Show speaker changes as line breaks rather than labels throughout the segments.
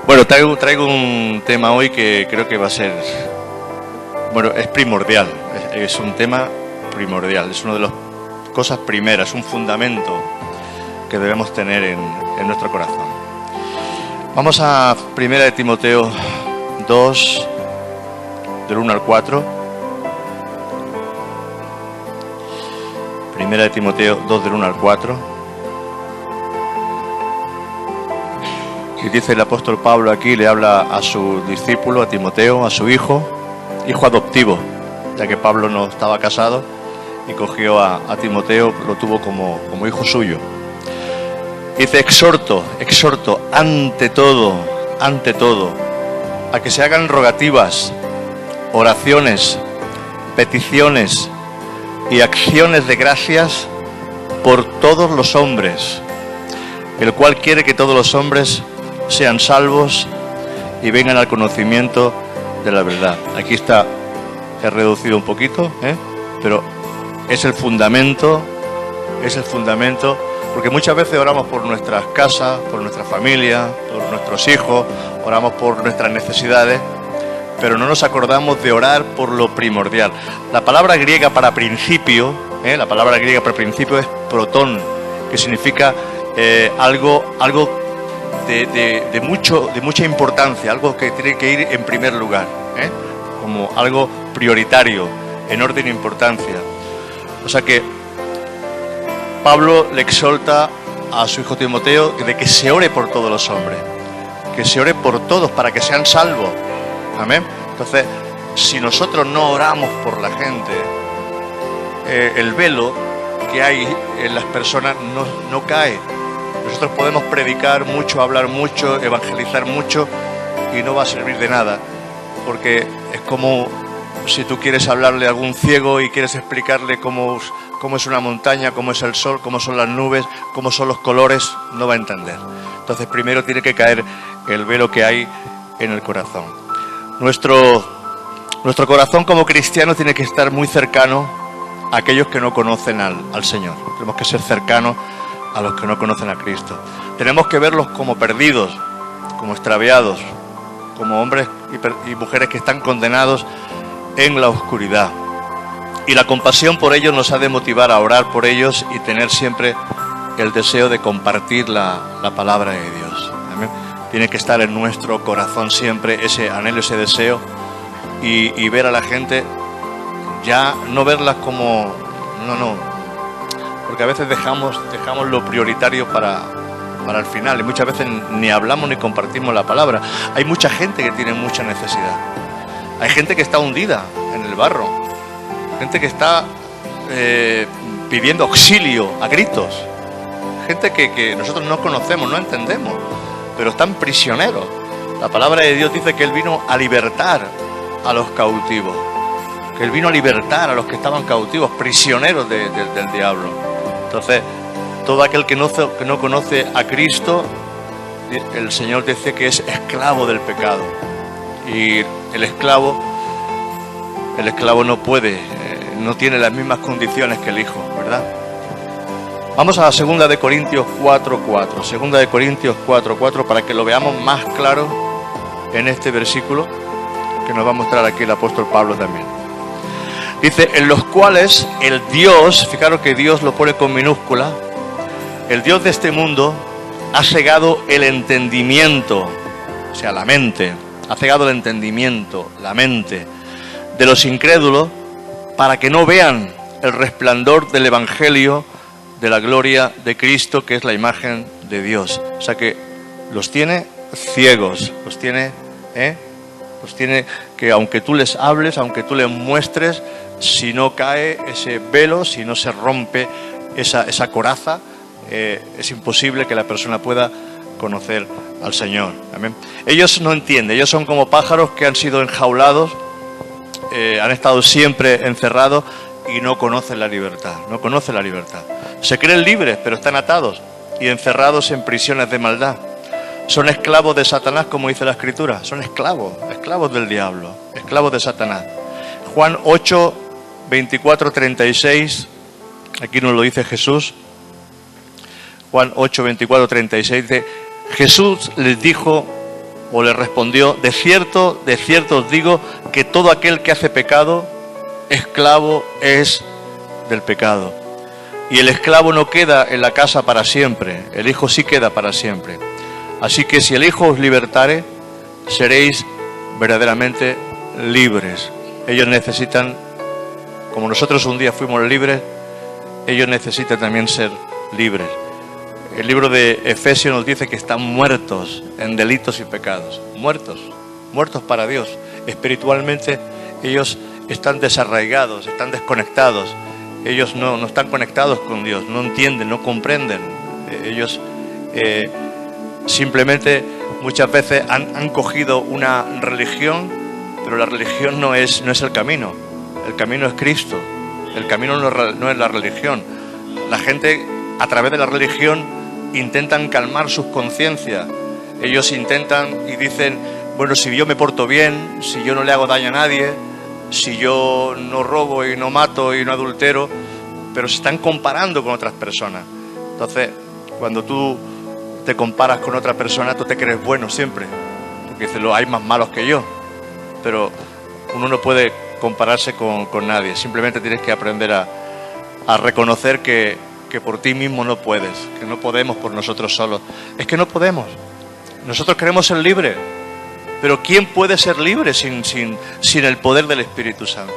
Bueno, traigo un tema hoy que creo que va a ser, bueno, es primordial, es un tema primordial, es una de las cosas primeras, un fundamento que debemos tener en nuestro corazón. Vamos a 1 de Timoteo 2, del 1 al 4. 1 de Timoteo 2, del 1 al 4. Y dice el apóstol Pablo aquí, le habla a su discípulo, a Timoteo, a su hijo adoptivo, ya que Pablo no estaba casado y cogió a Timoteo, lo tuvo como hijo suyo. Dice, exhorto ante todo, a que se hagan rogativas, oraciones, peticiones y acciones de gracias por todos los hombres, el cual quiere que todos los hombres sean salvos y vengan al conocimiento de la verdad. Aquí está, he reducido un poquito, pero es el fundamento, porque muchas veces oramos por nuestras casas, por nuestra familia, por nuestros hijos, oramos por nuestras necesidades, pero no nos acordamos de orar por lo primordial. La palabra griega para principio, es protón, que significa algo de mucha importancia, algo que tiene que ir en primer lugar, como algo prioritario, en orden de importancia. O sea que Pablo le exhorta a su hijo Timoteo de que se ore por todos los hombres, que se ore por todos para que sean salvos. Amén. Entonces, si nosotros no oramos por la gente, el velo que hay en las personas no cae. Nosotros podemos predicar mucho, hablar mucho, evangelizar mucho y no va a servir de nada, porque es como si tú quieres hablarle a algún ciego y quieres explicarle cómo es una montaña, cómo es el sol, cómo son las nubes, cómo son los colores, no va a entender. Entonces primero tiene que caer el velo que hay en el corazón. Nuestro corazón como cristiano tiene que estar muy cercano a aquellos que no conocen al Señor. Tenemos que ser cercanos a los que no conocen a Cristo. Tenemos que verlos como perdidos, como extraviados, como hombres y mujeres que están condenados en la oscuridad. Y la compasión por ellos nos ha de motivar a orar por ellos y tener siempre el deseo de compartir la palabra de Dios. ¿Amén? Tiene que estar en nuestro corazón siempre ese anhelo, ese deseo, y ver a la gente, ya no verlas como... No. Porque a veces dejamos lo prioritario para el final y muchas veces ni hablamos ni compartimos la palabra. Hay mucha gente que tiene mucha necesidad. Hay gente que está hundida en el barro. Gente que está pidiendo auxilio a gritos. Gente que nosotros no conocemos, no entendemos, pero están prisioneros. La palabra de Dios dice que Él vino a libertar a los cautivos. Que Él vino a libertar a los que estaban cautivos, prisioneros del diablo. Entonces, todo aquel que no conoce a Cristo, el Señor dice que es esclavo del pecado. Y el esclavo no puede, no tiene las mismas condiciones que el hijo, ¿verdad? Vamos a 2 de Corintios 4:4. 2 de Corintios 4:4 para que lo veamos más claro en este versículo que nos va a mostrar aquí el apóstol Pablo también. Dice, en los cuales el Dios, fijaros que Dios lo pone con minúscula, el Dios de este mundo ha cegado el entendimiento, o sea, la mente, ha cegado el entendimiento, la mente de los incrédulos para que no vean el resplandor del Evangelio de la gloria de Cristo, que es la imagen de Dios. O sea que los tiene ciegos, los tiene que aunque tú les hables, aunque tú les muestres, si no cae ese velo, si no se rompe esa coraza, es imposible que la persona pueda conocer al Señor. Amén. Ellos no entienden, ellos son como pájaros que han sido enjaulados, han estado siempre encerrados y no conocen la libertad, no conocen la libertad. Se creen libres, pero están atados y encerrados en prisiones de maldad. Son esclavos de Satanás, como dice la Escritura. Son esclavos del diablo, esclavos de Satanás. Juan 8, 24, 36, aquí nos lo dice Jesús. Juan 8, 24, 36, dice, Jesús les dijo, o les respondió, de cierto os digo, que todo aquel que hace pecado, esclavo es del pecado. Y el esclavo no queda en la casa para siempre, el Hijo sí queda para siempre. Así que si el Hijo os libertare, seréis verdaderamente libres. Ellos necesitan, como nosotros un día fuimos libres, ellos necesitan también ser libres. El libro de Efesios nos dice que están muertos en delitos y pecados. Muertos para Dios. Espiritualmente ellos están desarraigados, están desconectados. Ellos no están conectados con Dios, no entienden, no comprenden. Ellos simplemente muchas veces han cogido una religión, pero la religión no es el camino. El camino es Cristo. El camino no es la religión. La gente, a través de la religión, intentan calmar sus conciencias. Ellos intentan y dicen, bueno, si yo me porto bien, si yo no le hago daño a nadie, si yo no robo y no mato y no adultero, pero se están comparando con otras personas. Entonces, cuando tú te comparas con otra persona, tú te crees bueno siempre, porque dices, hay más malos que yo, pero uno no puede compararse con nadie. Simplemente tienes que aprender a reconocer que por ti mismo no puedes, que no podemos por nosotros solos. Es que no podemos. Nosotros queremos ser libres, pero ¿quién puede ser libre sin el poder del Espíritu Santo?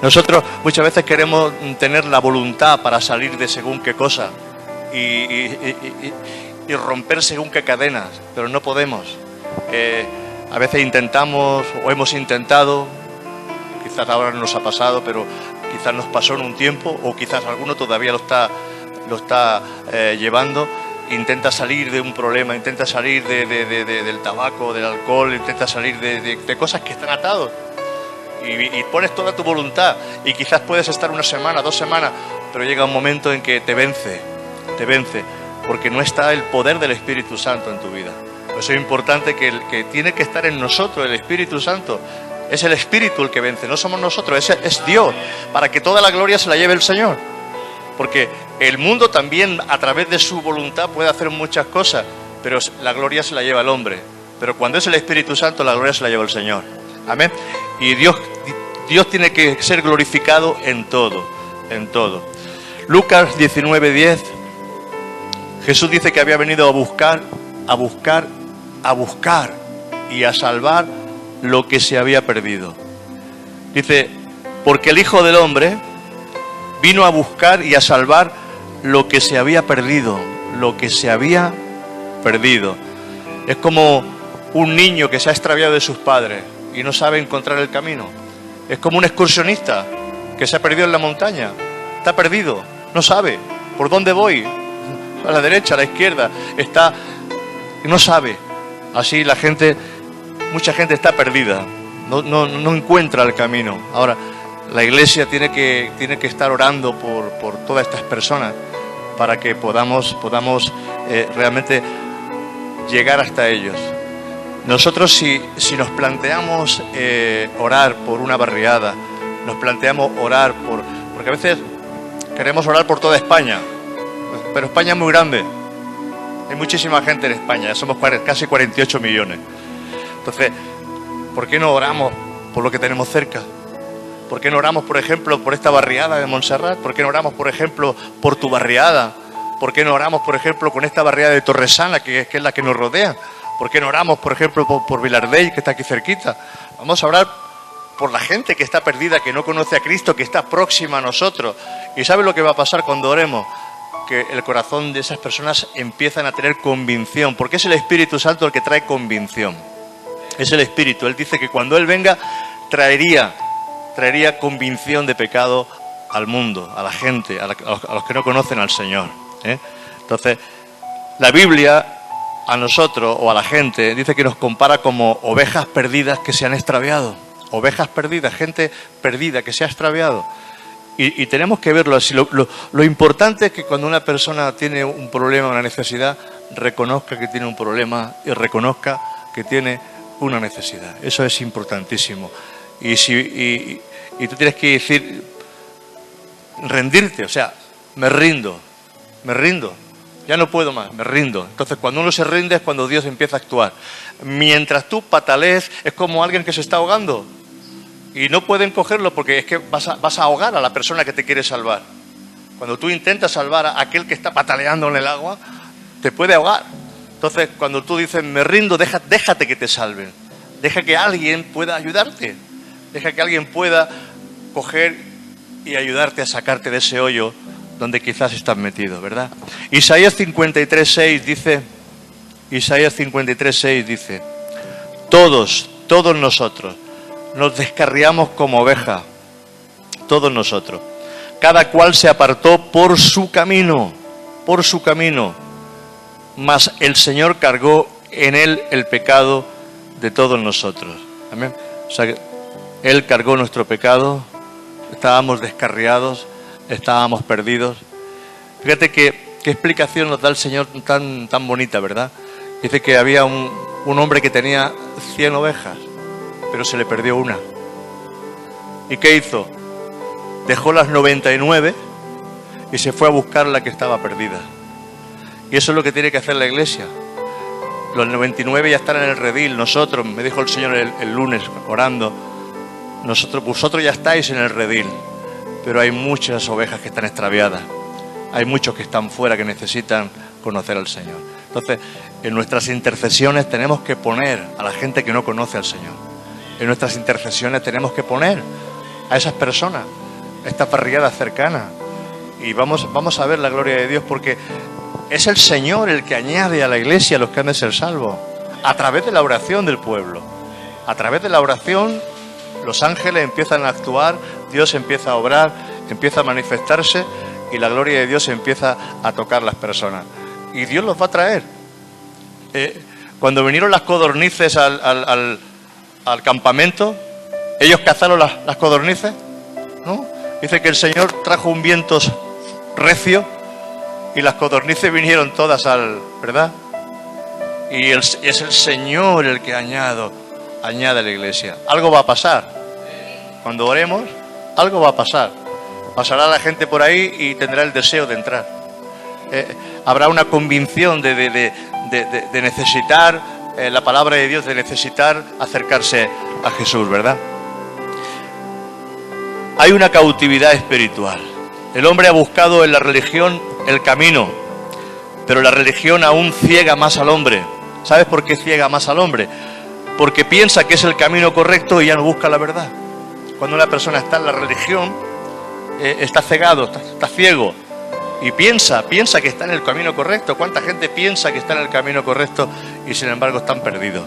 Nosotros muchas veces queremos tener la voluntad para salir de según qué cosa y romper según qué cadenas, pero no podemos. A veces intentamos o hemos intentado, quizás ahora no nos ha pasado, pero quizás nos pasó en un tiempo, o quizás alguno todavía lo está llevando. Intenta salir de un problema, intenta salir del tabaco, del alcohol, intenta salir de cosas que están atados. Y pones toda tu voluntad, y quizás puedes estar una semana, 2 semanas, pero llega un momento en que te vence, porque no está el poder del Espíritu Santo en tu vida. Por eso es importante que tiene que estar en nosotros el Espíritu Santo. Es el Espíritu el que vence, no somos nosotros, es Dios, para que toda la gloria se la lleve el Señor. Porque el mundo también, a través de su voluntad, puede hacer muchas cosas, pero la gloria se la lleva el hombre. Pero cuando es el Espíritu Santo, la gloria se la lleva el Señor. Amén. Y Dios tiene que ser glorificado en todo. Lucas 19:10, Jesús dice que había venido a buscar y a salvar lo que se había perdido. Dice, porque el Hijo del Hombre vino a buscar y a salvar lo que se había perdido. Es como un niño que se ha extraviado de sus padres y no sabe encontrar el camino. Es como un excursionista que se ha perdido en la montaña. Está perdido, no sabe por dónde voy, a la derecha, a la izquierda, no sabe. Así mucha gente está perdida, no encuentra el camino. Ahora, la Iglesia tiene que estar orando por todas estas personas para que podamos realmente llegar hasta ellos. Nosotros si nos planteamos orar por una barriada, nos planteamos orar porque a veces queremos orar por toda España, pero España es muy grande, hay muchísima gente en España, somos casi 48 millones. Entonces, ¿por qué no oramos por lo que tenemos cerca? ¿Por qué no oramos, por ejemplo, por esta barriada de Montserrat? ¿Por qué no oramos, por ejemplo, por tu barriada? ¿Por qué no oramos, por ejemplo, con esta barriada de Torresana, que es la que nos rodea? ¿Por qué no oramos, por ejemplo, por Vilardell, que está aquí cerquita? Vamos a orar por la gente que está perdida, que no conoce a Cristo, que está próxima a nosotros. ¿Y sabe lo que va a pasar cuando oremos? Que el corazón de esas personas empiezan a tener convicción, porque es el Espíritu Santo el que trae convicción. Es el Espíritu. Él dice que cuando Él venga traería convicción de pecado al mundo, a la gente, a los que no conocen al Señor. Entonces, la Biblia a nosotros o a la gente dice que nos compara como ovejas perdidas que se han extraviado. Ovejas perdidas, gente perdida que se ha extraviado. Y tenemos que verlo así. Lo importante es que cuando una persona tiene un problema, una necesidad, reconozca que tiene un problema y reconozca que tiene una necesidad. Eso es importantísimo. Y tú tienes que decir, rendirte, o sea, me rindo, ya no puedo más, me rindo. Entonces, cuando uno se rinde es cuando Dios empieza a actuar. Mientras tú patalees, es como alguien que se está ahogando y no pueden cogerlo porque es que vas a ahogar a la persona que te quiere salvar. Cuando tú intentas salvar a aquel que está pataleando en el agua, te puede ahogar. Entonces, cuando tú dices, me rindo, déjate que te salven. Deja que alguien pueda ayudarte. Deja que alguien pueda coger y ayudarte a sacarte de ese hoyo donde quizás estás metido, ¿verdad? Isaías 53:6 dice, todos nosotros nos descarriamos como oveja, todos nosotros. Cada cual se apartó por su camino, mas el Señor cargó en él el pecado de todos nosotros. Amén. O sea, que Él cargó nuestro pecado, estábamos descarriados, estábamos perdidos. Fíjate qué explicación nos da el Señor tan bonita, ¿verdad? Dice que había un hombre que tenía 100 ovejas, pero se le perdió una. ¿Y qué hizo? Dejó las 99 y se fue a buscar la que estaba perdida. Y eso es lo que tiene que hacer la iglesia. Los 99 ya están en el redil. Nosotros, me dijo el Señor el lunes orando, vosotros ya estáis en el redil, pero hay muchas ovejas que están extraviadas. Hay muchos que están fuera que necesitan conocer al Señor. Entonces, en nuestras intercesiones tenemos que poner a la gente que no conoce al Señor. En nuestras intercesiones tenemos que poner a esas personas, a esta parrillada cercana. Y vamos a ver la gloria de Dios, porque es el Señor el que añade a la iglesia a los que han de ser salvos, a través de la oración del pueblo. A través de la oración, los ángeles empiezan a actuar, Dios empieza a obrar, empieza a manifestarse y la gloria de Dios empieza a tocar las personas. Y Dios los va a traer. Cuando vinieron las codornices al campamento, ellos cazaron las codornices, ¿no? Dice que el Señor trajo un viento recio y las codornices vinieron todas ¿verdad? Y es el Señor el que añade a la iglesia. Algo va a pasar. Cuando oremos, algo va a pasar. Pasará la gente por ahí y tendrá el deseo de entrar. Habrá una convicción de necesitar la palabra de Dios, de necesitar acercarse a Jesús, ¿verdad? Hay una cautividad espiritual. El hombre ha buscado en la religión el camino, pero la religión aún ciega más al hombre. ¿Sabes por qué ciega más al hombre? Porque piensa que es el camino correcto y ya no busca la verdad. Cuando una persona está en la religión, está cegado, está ciego y piensa que está en el camino correcto. ¿Cuánta gente piensa que está en el camino correcto y sin embargo están perdidos?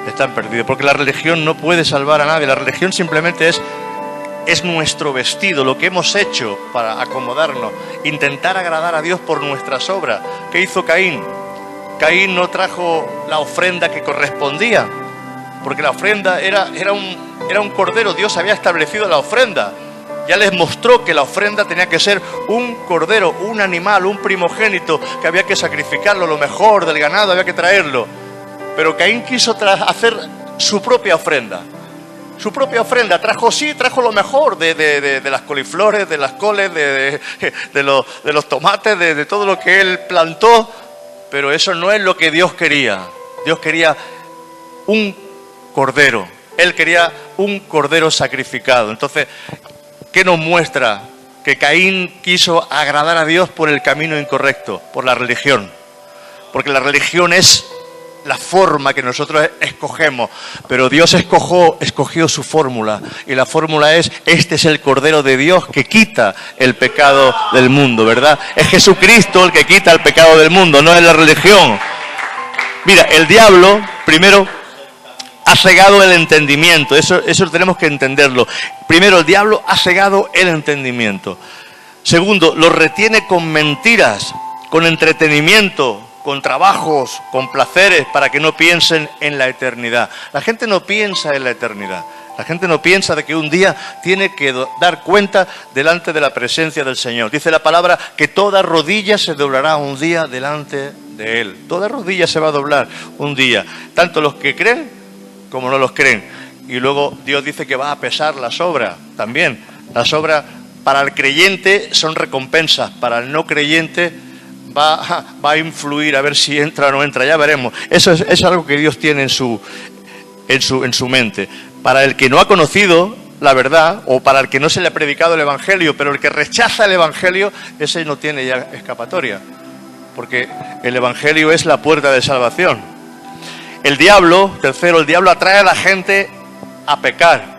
Están perdidos, porque la religión no puede salvar a nadie. La religión simplemente es nuestro vestido, lo que hemos hecho para acomodarnos, intentar agradar a Dios por nuestras obras. ¿Qué hizo Caín? Caín no trajo la ofrenda que correspondía, porque la ofrenda era un cordero. Dios había establecido la ofrenda. Ya les mostró que la ofrenda tenía que ser un cordero, un animal, un primogénito, que había que sacrificarlo, lo mejor del ganado, había que traerlo. Pero Caín quiso hacer su propia ofrenda. Su propia ofrenda, trajo lo mejor de las coliflores, de las coles, de los tomates, de todo lo que él plantó, pero eso no es lo que Dios quería. Dios quería un cordero, Él quería un cordero sacrificado. Entonces, ¿qué nos muestra? Que Caín quiso agradar a Dios por el camino incorrecto, por la religión. Porque la religión es la forma que nosotros escogemos, pero Dios escogió su fórmula, y la fórmula es: este es el Cordero de Dios que quita el pecado del mundo, ¿verdad? Es Jesucristo el que quita el pecado del mundo, no es la religión. Mira, el diablo, primero, ha cegado el entendimiento, eso tenemos que entenderlo. Primero, el diablo ha cegado el entendimiento. Segundo, lo retiene con mentiras, con entretenimiento, con trabajos, con placeres, para que no piensen en la eternidad. La gente no piensa en la eternidad. La gente no piensa de que un día tiene que dar cuenta delante de la presencia del Señor. Dice la palabra que toda rodilla se doblará un día delante de Él. Toda rodilla se va a doblar un día. Tanto los que creen como no los creen. Y luego Dios dice que va a pesar las obras también. Las obras para el creyente son recompensas, para el no creyente va a influir a ver si entra o no entra, ya veremos. Eso es algo que Dios tiene en su mente. Para el que no ha conocido la verdad, o para el que no se le ha predicado el Evangelio, pero el que rechaza el Evangelio, ese no tiene ya escapatoria, porque el Evangelio es la puerta de salvación. El diablo, tercero, el diablo atrae a la gente a pecar,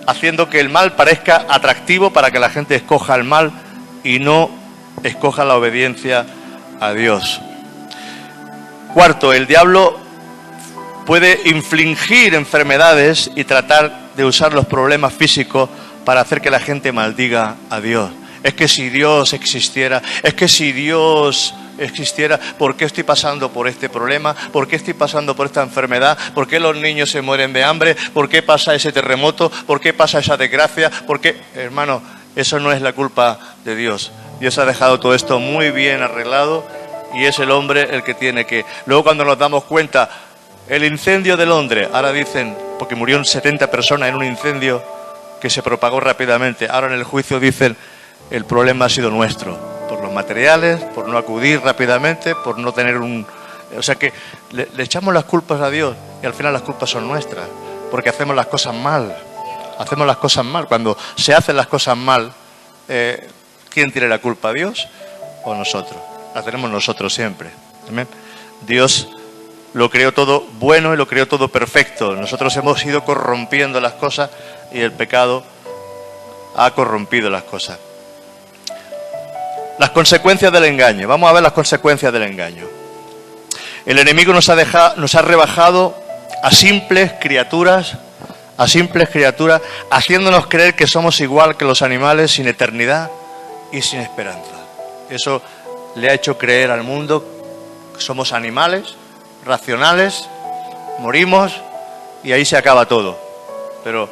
haciendo que el mal parezca atractivo para que la gente escoja el mal y no escoja la obediencia a Dios. Cuarto, el diablo puede infligir enfermedades y tratar de usar los problemas físicos para hacer que la gente maldiga a Dios. Es que si Dios existiera, ¿por qué estoy pasando por este problema? ¿Por qué estoy pasando por esta enfermedad? ¿Por qué los niños se mueren de hambre? ¿Por qué pasa ese terremoto? ¿Por qué pasa esa desgracia? ¿Por qué? Hermano, eso no es la culpa de Dios. Dios ha dejado todo esto muy bien arreglado y es el hombre el que tiene que... Luego cuando nos damos cuenta, el incendio de Londres, ahora dicen, porque murieron 70 personas en un incendio que se propagó rápidamente, ahora en el juicio dicen, el problema ha sido nuestro, por los materiales, por no acudir rápidamente, por no tener un... O sea que le echamos las culpas a Dios y al final las culpas son nuestras, porque hacemos las cosas mal. Hacemos las cosas mal. Cuando se hacen las cosas mal, ¿quién tiene la culpa? ¿Dios o nosotros? La tenemos nosotros siempre. ¿Amén? Dios lo creó todo bueno y lo creó todo perfecto. Nosotros hemos ido corrompiendo las cosas y el pecado ha corrompido las cosas. Las consecuencias del engaño. Vamos a ver las consecuencias del engaño. El enemigo nos ha rebajado a simples criaturas, haciéndonos creer que somos igual que los animales, sin eternidad y sin esperanza. Eso le ha hecho creer al mundo que somos animales, racionales, morimos y ahí se acaba todo. Pero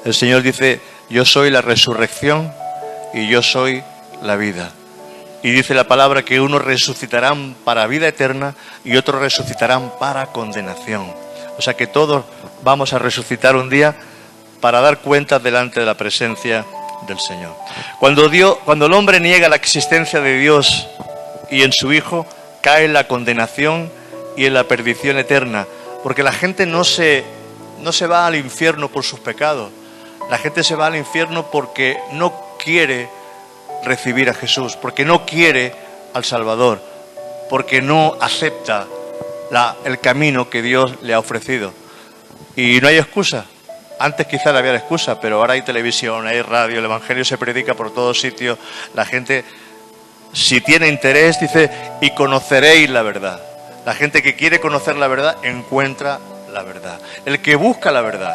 el Señor dice, yo soy la resurrección y yo soy la vida. Y dice la palabra que unos resucitarán para vida eterna y otros resucitarán para condenación. O sea que todos vamos a resucitar un día para dar cuentas delante de la presencia del Señor. Cuando el hombre niega la existencia de Dios y en su Hijo, cae en la condenación y en la perdición eterna. Porque la gente no se va al infierno por sus pecados. La gente se va al infierno porque no quiere recibir a Jesús, porque no quiere al Salvador, porque no acepta el camino que Dios le ha ofrecido. Y no hay excusa. Antes quizá había excusa, pero ahora hay televisión, hay radio, el Evangelio se predica por todos sitios. La gente, si tiene interés, dice, y conoceréis la verdad. La gente que quiere conocer la verdad, encuentra la verdad. El que busca la verdad,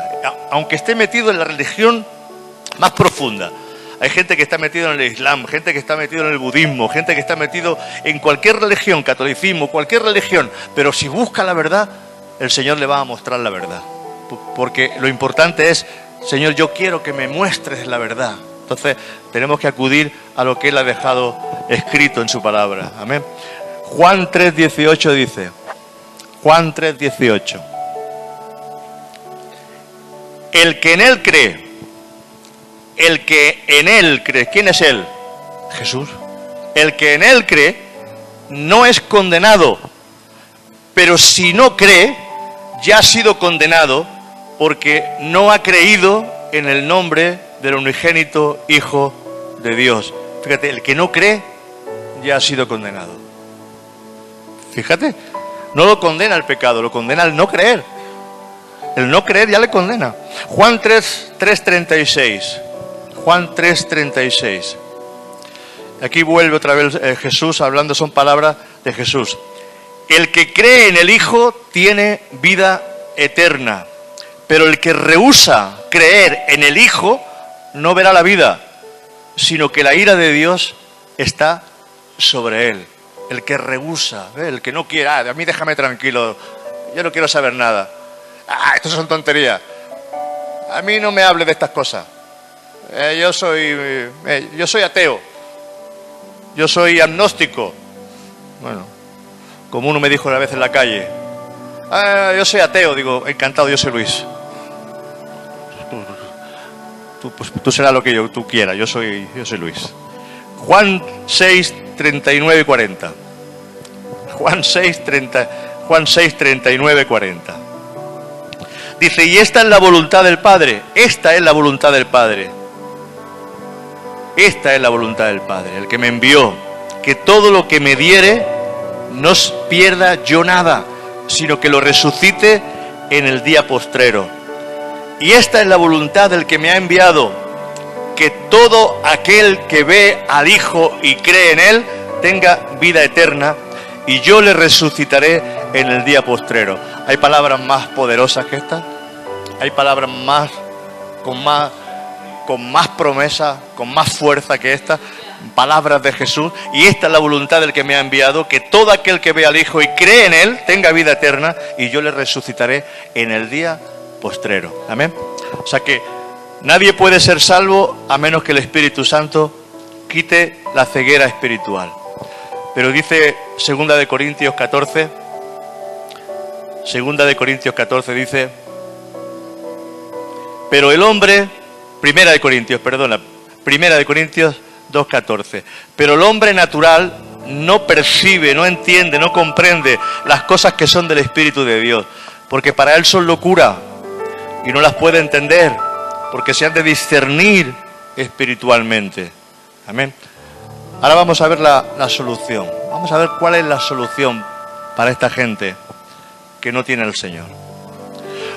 aunque esté metido en la religión más profunda. Hay gente que está metido en el Islam, gente que está metido en el budismo, gente que está metido en cualquier religión, catolicismo, cualquier religión. Pero si busca la verdad, el Señor le va a mostrar la verdad. Porque lo importante es, Señor, yo quiero que me muestres la verdad. Entonces tenemos que acudir a lo que Él ha dejado escrito en su palabra. Amén. Juan 3:18 dice, Juan 3:18, el que en Él cree, ¿quién es Él? Jesús. El que en Él cree no es condenado, pero si no cree, ya ha sido condenado porque no ha creído en el nombre del unigénito Hijo de Dios. Fíjate, el que no cree ya ha sido condenado. Fíjate, No lo condena el pecado, lo condena el no creer. El no creer ya le condena. Juan 3:36. Juan 3:36. Aquí vuelve otra vez Jesús hablando, son palabras de Jesús. El que cree en el Hijo tiene vida eterna, pero el que rehúsa creer en el Hijo no verá la vida, sino que la ira de Dios está sobre él. El que rehúsa, el que no quiere, a mí déjame tranquilo, yo no quiero saber nada. Esto son tonterías. A mí no me hable de estas cosas. Yo soy ateo. Yo soy agnóstico. Bueno, como uno me dijo una vez en la calle. Yo soy ateo. Digo, encantado, yo soy Luis. Tú serás lo que tú quieras. Yo soy Luis. Juan 6:39 y 40. Juan 6:39 y 40. Dice, y esta es la voluntad del Padre. Esta es la voluntad del Padre. Esta es la voluntad del Padre, el que me envió, que todo lo que me diere no pierda yo nada, sino que lo resucite en el día postrero. Y esta es la voluntad del que me ha enviado, que todo aquel que ve al Hijo y cree en Él tenga vida eterna, y yo le resucitaré en el día postrero. ¿Hay palabras más poderosas que estas? ¿Hay palabras con más promesa, con más fuerza que esta? Palabras de Jesús. Y esta es la voluntad del que me ha enviado, que todo aquel que ve al Hijo y cree en Él tenga vida eterna, y yo le resucitaré en el día postrero. Amén. O sea que nadie puede ser salvo a menos que el Espíritu Santo quite la ceguera espiritual. Pero dice 2 Corintios 14, dice, pero el hombre, 1 Corintios 2:14, pero el hombre natural no percibe, no entiende, no comprende las cosas que son del Espíritu de Dios, porque para él son locura y no las puede entender, porque se han de discernir espiritualmente. Amén. Ahora vamos a ver la solución. Vamos a ver cuál es la solución para esta gente que no tiene al Señor.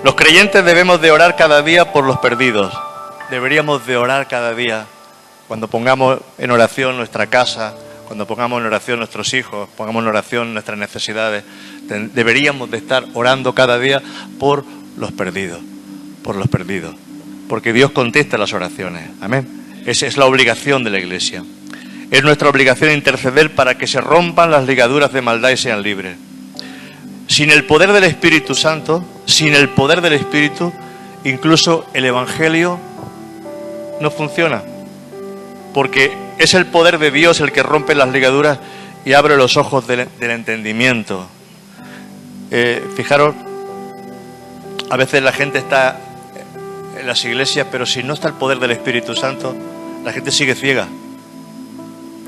Los creyentes debemos de orar cada día por los perdidos. Deberíamos de orar cada día. Cuando pongamos en oración nuestra casa, cuando pongamos en oración nuestros hijos, pongamos en oración nuestras necesidades, deberíamos de estar orando cada día por los perdidos, porque Dios contesta las oraciones. Amén. Esa es la obligación de la Iglesia. Es nuestra obligación interceder para que se rompan las ligaduras de maldad y sean libres. Sin el poder del Espíritu Santo, incluso el Evangelio no funciona, porque es el poder de Dios el que rompe las ligaduras y abre los ojos del entendimiento. Fijaros, a veces la gente está en las iglesias, pero si no está el poder del Espíritu Santo, la gente sigue ciega.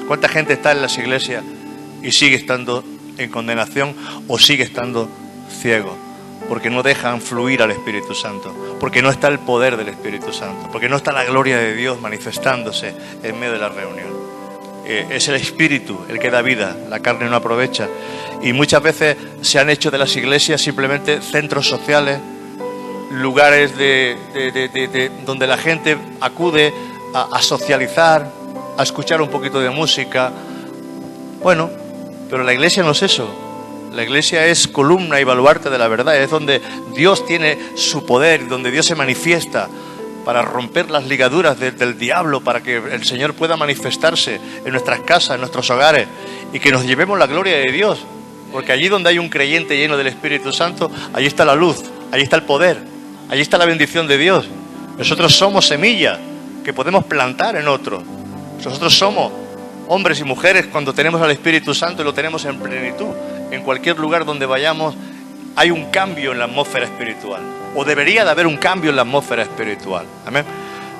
¿Cuánta gente está en las iglesias y sigue estando en condenación o sigue estando ciego? Porque no dejan fluir al Espíritu Santo, porque no está el poder del Espíritu Santo, porque no está la gloria de Dios manifestándose en medio de la reunión. Es el Espíritu el que da vida, la carne no aprovecha. Y muchas veces se han hecho de las iglesias simplemente centros sociales, lugares donde la gente acude a socializar, a escuchar un poquito de música. Bueno, pero la iglesia no es eso. La iglesia es columna y baluarte de la verdad, es donde Dios tiene su poder, donde Dios se manifiesta para romper las ligaduras del diablo, para que el Señor pueda manifestarse en nuestras casas, en nuestros hogares, y que nos llevemos la gloria de Dios, porque allí donde hay un creyente lleno del Espíritu Santo, allí está la luz, allí está el poder, allí está la bendición de Dios. Nosotros somos semilla que podemos plantar en otros. Nosotros somos hombres y mujeres cuando tenemos al Espíritu Santo y lo tenemos en plenitud. En cualquier lugar donde vayamos hay un cambio en la atmósfera espiritual, o debería de haber un cambio en la atmósfera espiritual. Amén.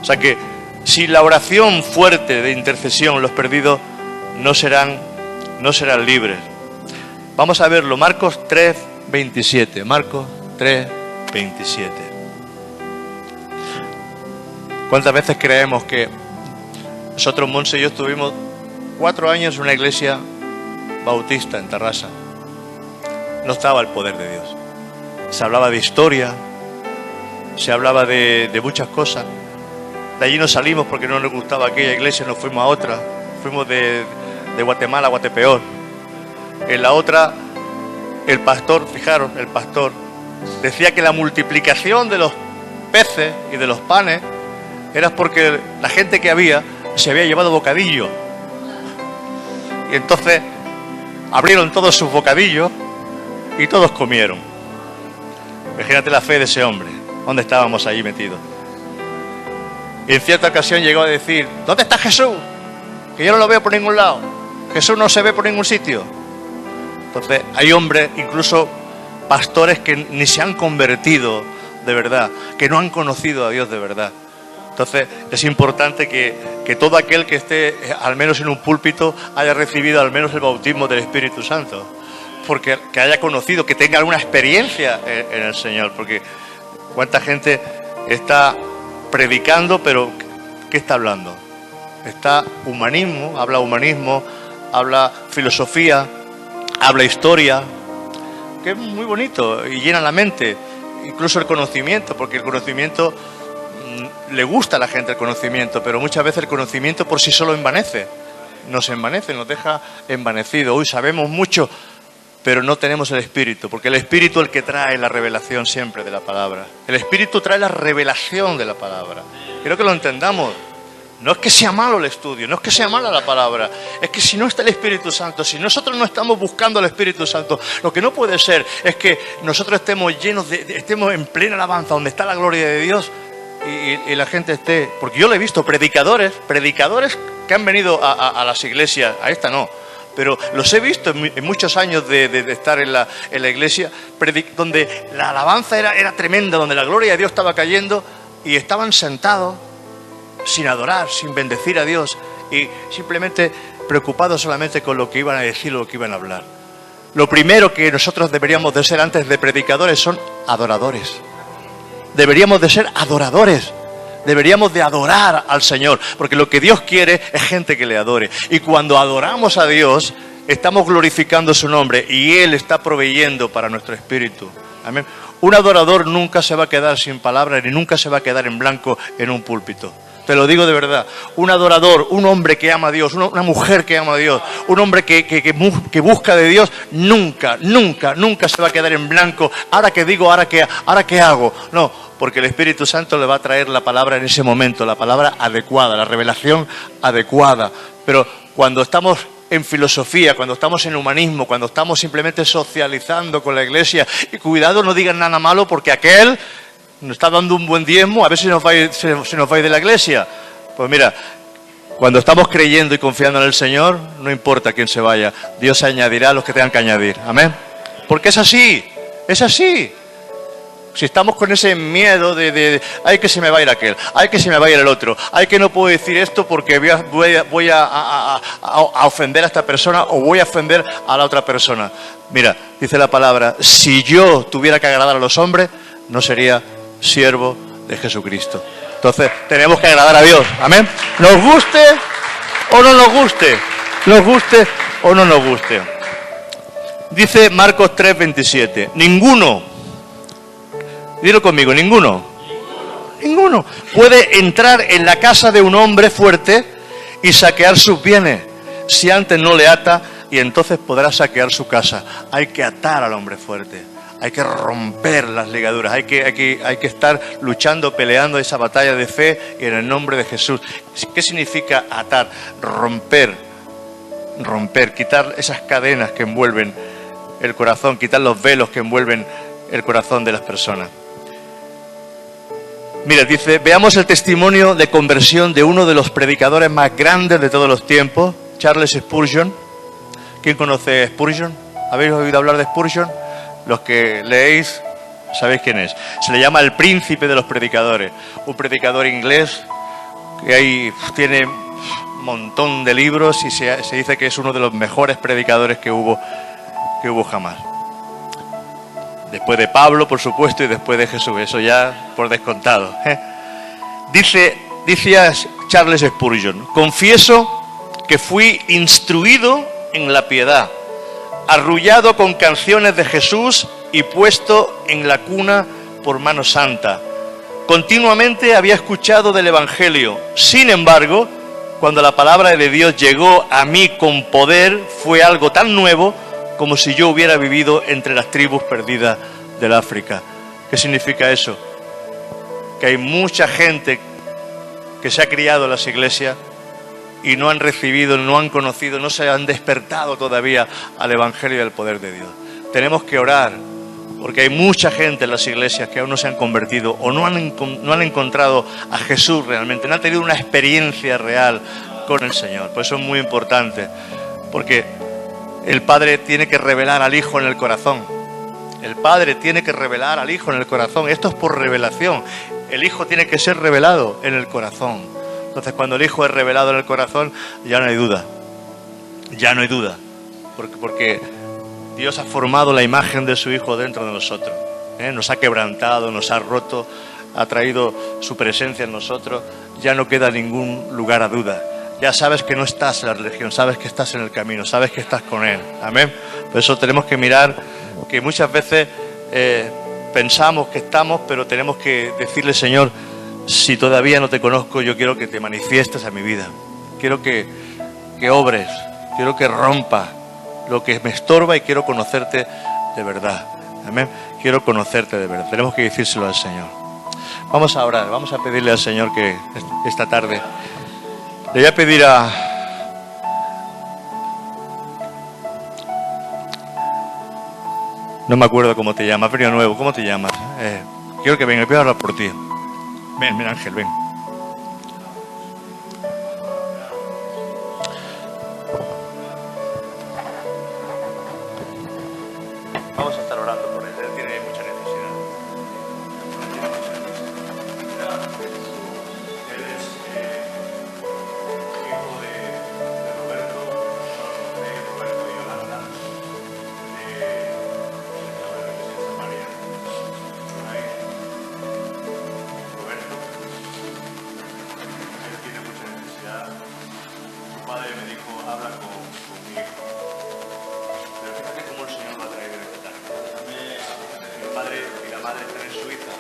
O sea que sin la oración fuerte de intercesión, los perdidos no serán libres. Vamos a verlo, Marcos 3:27. Marcos 3:27. ¿Cuántas veces creemos que nosotros, Monse y yo, estuvimos 4 años en una iglesia bautista en Tarrasa? no estaba el poder de Dios. Se hablaba de historia, se hablaba de muchas cosas. De allí nos salimos porque no nos gustaba aquella iglesia, nos fuimos a otra. Fuimos de Guatemala a Guatepeor. En la otra, el pastor, fijaros, el pastor decía que la multiplicación de los peces y de los panes era porque la gente que había se había llevado bocadillo. Y entonces abrieron todos sus bocadillos y todos comieron. Imagínate la fe de ese hombre, donde estábamos allí metidos. Y en cierta ocasión llegó a decir: ¿dónde está Jesús? Que yo no lo veo por ningún lado. Jesús no se ve por ningún sitio. Entonces hay hombres, incluso pastores, que ni se han convertido de verdad, que no han conocido a Dios de verdad. Entonces es importante que todo aquel que esté al menos en un púlpito haya recibido al menos el bautismo del Espíritu Santo, porque que haya conocido, que tenga alguna experiencia en el Señor, porque cuánta gente está predicando, pero ¿qué está hablando? Está humanismo, habla filosofía, habla historia, que es muy bonito y llena la mente, incluso el conocimiento, porque el conocimiento le gusta a la gente el conocimiento, pero muchas veces el conocimiento por sí solo envanece, nos deja envanecidos. Hoy sabemos mucho, pero no tenemos el Espíritu, porque el Espíritu es el que trae la revelación siempre de la palabra. El Espíritu trae la revelación de la palabra. Quiero que lo entendamos. No es que sea malo el estudio, no es que sea mala la palabra, es que si no está el Espíritu Santo, si nosotros no estamos buscando al Espíritu Santo, lo que no puede ser es que nosotros estemos estemos en plena alabanza, donde está la gloria de Dios, y la gente esté... Porque yo lo he visto, predicadores que han venido a las iglesias, a esta no, pero los he visto en muchos años de estar en la iglesia, donde la alabanza era tremenda, donde la gloria de Dios estaba cayendo, y estaban sentados sin adorar, sin bendecir a Dios, y simplemente preocupados solamente con lo que iban a decir o lo que iban a hablar. Lo primero que nosotros deberíamos de ser antes de predicadores son adoradores. Deberíamos de ser adoradores. Deberíamos de adorar al Señor, porque lo que Dios quiere es gente que le adore. Y cuando adoramos a Dios, estamos glorificando su nombre y Él está proveyendo para nuestro espíritu. Amén. Un adorador nunca se va a quedar sin palabras, ni nunca se va a quedar en blanco en un púlpito. Te lo digo de verdad. Un adorador, un hombre que ama a Dios, una mujer que ama a Dios, un hombre que busca de Dios, nunca se va a quedar en blanco. Ahora que digo, ahora que hago. No, porque el Espíritu Santo le va a traer la palabra en ese momento, la palabra adecuada, la revelación adecuada. Pero cuando estamos en filosofía, cuando estamos en humanismo, cuando estamos simplemente socializando con la iglesia, y cuidado, no digan nada malo porque aquel nos está dando un buen diezmo, a ver si se nos va a ir de la iglesia. Pues mira, cuando estamos creyendo y confiando en el Señor, no importa quién se vaya, Dios añadirá a los que tengan que añadir. Amén. Porque es así, es así. Si estamos con ese miedo de ay que se me va a ir aquel, ay que se me va a ir el otro, ay que no puedo decir esto porque voy a ofender a esta persona o voy a ofender a la otra persona. Mira, dice la palabra, si yo tuviera que agradar a los hombres, no sería siervo de Jesucristo. Entonces tenemos que agradar a Dios. Amén. Nos guste o no nos guste, nos guste o no nos guste. Dice Marcos 3:27, ninguno, dilo conmigo, ninguno puede entrar en la casa de un hombre fuerte y saquear sus bienes si antes no le ata, y entonces podrá saquear su casa. Hay que atar al hombre fuerte. Hay que romper las ligaduras, hay que estar luchando, peleando esa batalla de fe y en el nombre de Jesús. ¿Qué significa atar? Romper, quitar esas cadenas que envuelven el corazón, quitar los velos que envuelven el corazón de las personas. Mira, dice, veamos el testimonio de conversión de uno de los predicadores más grandes de todos los tiempos, Charles Spurgeon. ¿Quién conoce Spurgeon? ¿Habéis oído hablar de Spurgeon? Los que leéis, sabéis quién es. Se le llama el príncipe de los predicadores. Un predicador inglés que ahí tiene un montón de libros y se dice que es uno de los mejores predicadores que hubo jamás. Después de Pablo, por supuesto, y después de Jesús. Eso ya por descontado. Dice Charles Spurgeon, confieso que fui instruido en la piedad arrullado con canciones de Jesús y puesto en la cuna por mano santa. Continuamente había escuchado del Evangelio. Sin embargo, cuando la palabra de Dios llegó a mí con poder, fue algo tan nuevo como si yo hubiera vivido entre las tribus perdidas del África. ¿Qué significa eso? Que hay mucha gente que se ha criado en las iglesias y no han recibido, no han conocido, no se han despertado todavía al Evangelio y al poder de Dios. Tenemos que orar, porque hay mucha gente en las iglesias que aún no se han convertido o no han encontrado a Jesús realmente, no han tenido una experiencia real con el Señor. Por eso es muy importante, porque el Padre tiene que revelar al Hijo en el corazón. El Padre tiene que revelar al Hijo en el corazón. Esto es por revelación. El Hijo tiene que ser revelado en el corazón. Entonces, cuando el Hijo es revelado en el corazón, ya no hay duda. Ya no hay duda. Porque Dios ha formado la imagen de su Hijo dentro de nosotros. Nos ha quebrantado, nos ha roto, ha traído su presencia en nosotros. Ya no queda ningún lugar a duda. Ya sabes que no estás en la religión, sabes que estás en el camino, sabes que estás con Él. Amén. Por eso tenemos que mirar que muchas veces pensamos que estamos, pero tenemos que decirle, Señor, si todavía no te conozco, yo quiero que te manifiestes a mi vida. Quiero que obres, quiero que rompas lo que me estorba y quiero conocerte de verdad. Amén. Quiero conocerte de verdad. Tenemos que decírselo al Señor. Vamos a orar, vamos a pedirle al Señor que esta tarde le voy a pedir no me acuerdo cómo te llamas, venido nuevo, ¿cómo te llamas? Quiero que venga, quiero hablar por ti. Ven, Ángel, ven. Vamos a estar orando por él tiene mucha necesidad. Él es hijo de Roberto y Yolanda, de María. Roberto, él tiene mucha necesidad. Su padre me dijo, habla con mi hijo. Pero fíjate cómo el Señor va a traer esta tarde. El padre y la madre están en Suiza.